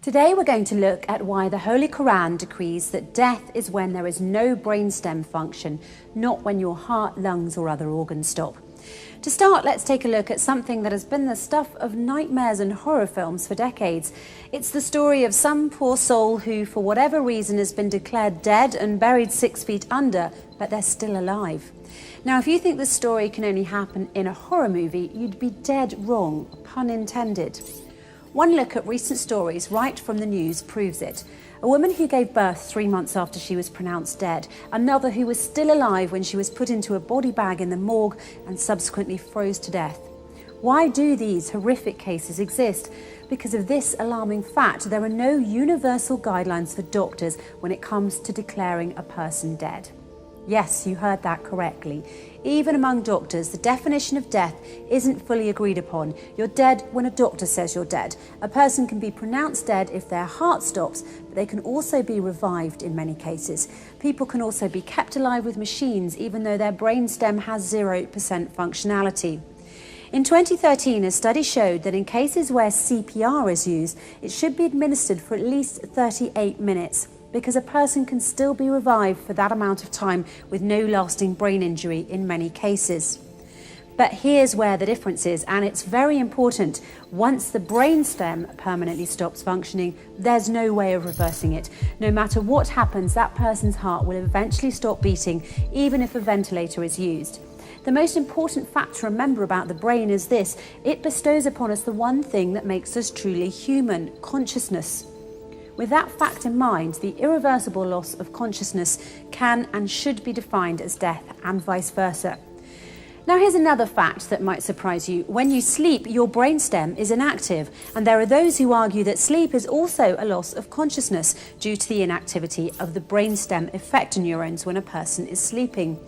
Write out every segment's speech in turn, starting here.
Today we're going to look at why the Holy Quran decrees that death is when there is no brainstem function, not when your heart, lungs or other organs stop. To start, let's take a look at something that has been the stuff of nightmares and horror films for decades. It's the story of some poor soul who, for whatever reason, has been declared dead and buried 6 feet under, but they're still alive. Now, if you think this story can only happen in a horror movie, you'd be dead wrong, pun intended. One look at recent stories right from the news proves it. A woman who gave birth 3 months after she was pronounced dead, another who was still alive when she was put into a body bag in the morgue and subsequently froze to death. Why do these horrific cases exist? Because of this alarming fact, there are no universal guidelines for doctors when it comes to declaring a person dead. Yes, you heard that correctly. Even among doctors, the definition of death isn't fully agreed upon. You're dead when a doctor says you're dead. A person can be pronounced dead if their heart stops, but they can also be revived in many cases. People can also be kept alive with machines, even though their brainstem has 0% functionality. In 2013, a study showed that in cases where CPR is used, it should be administered for at least 38 minutes. Because a person can still be revived for that amount of time with no lasting brain injury in many cases. But here's where the difference is, and it's very important. Once the brainstem permanently stops functioning, there's no way of reversing it. No matter what happens, that person's heart will eventually stop beating, even if a ventilator is used. The most important fact to remember about the brain is this: it bestows upon us the one thing that makes us truly human: consciousness. With that fact in mind, the irreversible loss of consciousness can and should be defined as death, and vice versa. Now, here's another fact that might surprise you. When you sleep, your brainstem is inactive, and there are those who argue that sleep is also a loss of consciousness due to the inactivity of the brainstem effector neurons when a person is sleeping.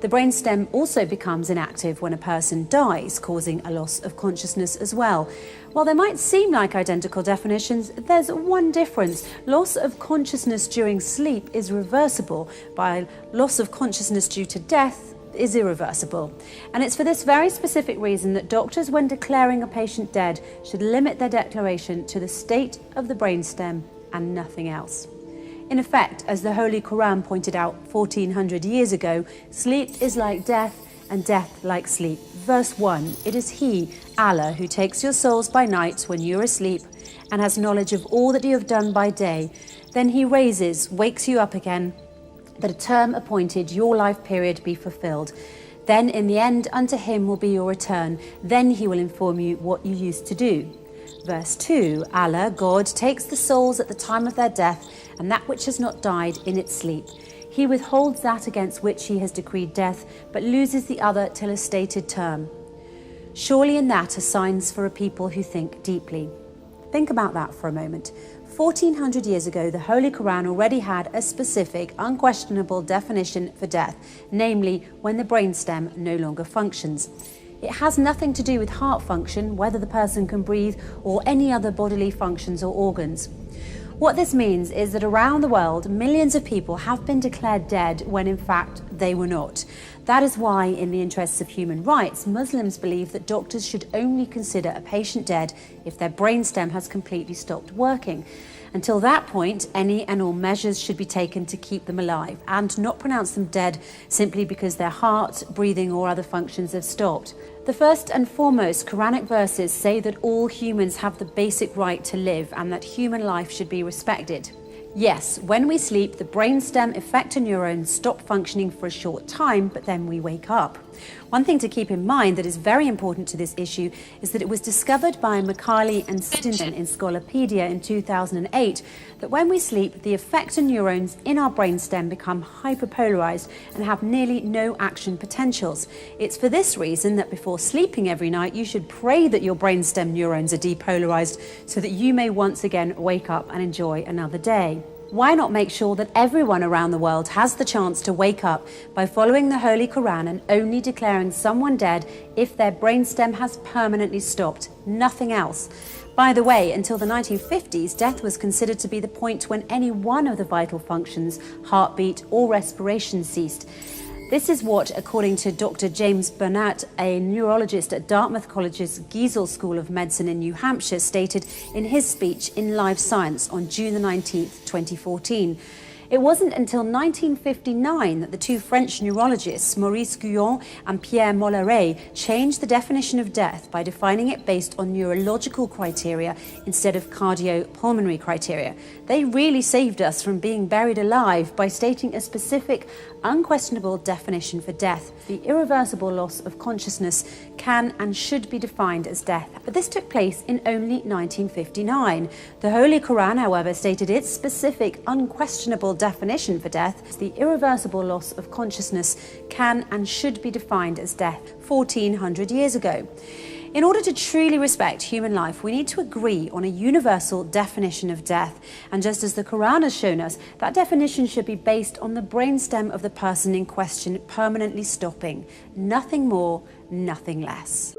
The brainstem also becomes inactive when a person dies, causing a loss of consciousness as well. While they might seem like identical definitions, there's one difference. Loss of consciousness during sleep is reversible, while loss of consciousness due to death is irreversible. And it's for this very specific reason that doctors, when declaring a patient dead, should limit their declaration to the state of the brainstem and nothing else. In effect, as the Holy Quran pointed out 1400 years ago, sleep is like death and death like sleep. Verse 1, it is He, Allah, who takes your souls by night when you are asleep and has knowledge of all that you have done by day. Then He wakes you up again, that a term appointed, your life period, be fulfilled. Then in the end unto Him will be your return. Then He will inform you what you used to do. Verse 2, Allah, God, takes the souls at the time of their death and that which has not died in its sleep. He withholds that against which He has decreed death, but loses the other till a stated term. Surely in that are signs for a people who think deeply. Think about that for a moment. 1400 years ago, the Holy Quran already had a specific, unquestionable definition for death, namely when the brainstem no longer functions. It has nothing to do with heart function, whether the person can breathe, or any other bodily functions or organs. What this means is that around the world, millions of people have been declared dead when in fact they were not. That is why, in the interests of human rights, Muslims believe that doctors should only consider a patient dead if their brainstem has completely stopped working. Until that point, any and all measures should be taken to keep them alive and not pronounce them dead simply because their heart, breathing or other functions have stopped. The first and foremost Quranic verses say that all humans have the basic right to live and that human life should be respected. Yes, when we sleep, the brainstem effector neurons stop functioning for a short time, but then we wake up. One thing to keep in mind that is very important to this issue is that it was discovered by Macaulay and Stinson in Scolopedia in 2008 that when we sleep, the effector neurons in our brainstem become hyperpolarized and have nearly no action potentials. It's for this reason that before sleeping every night, you should pray that your brainstem neurons are depolarized so that you may once again wake up and enjoy another day. Why not make sure that everyone around the world has the chance to wake up by following the Holy Quran and only declaring someone dead if their brainstem has permanently stopped, nothing else? By the way, until the 1950s, death was considered to be the point when any one of the vital functions, heartbeat or respiration, ceased. This is what, according to Dr. James Burnett, a neurologist at Dartmouth College's Giesel School of Medicine in New Hampshire, stated in his speech in Live Science on June the 19th, 2014. It wasn't until 1959 that the two French neurologists, Maurice Guyon and Pierre Molleret, changed the definition of death by defining it based on neurological criteria instead of cardiopulmonary criteria. They really saved us from being buried alive by stating a specific, unquestionable definition for death. The irreversible loss of consciousness can and should be defined as death. But this took place in only 1959. The Holy Quran, however, stated its specific, unquestionable definition for death. The irreversible loss of consciousness can and should be defined as death 1400 years ago. In order to truly respect human life, we need to agree on a universal definition of death. And just as the Quran has shown us, that definition should be based on the brainstem of the person in question permanently stopping. Nothing more, nothing less.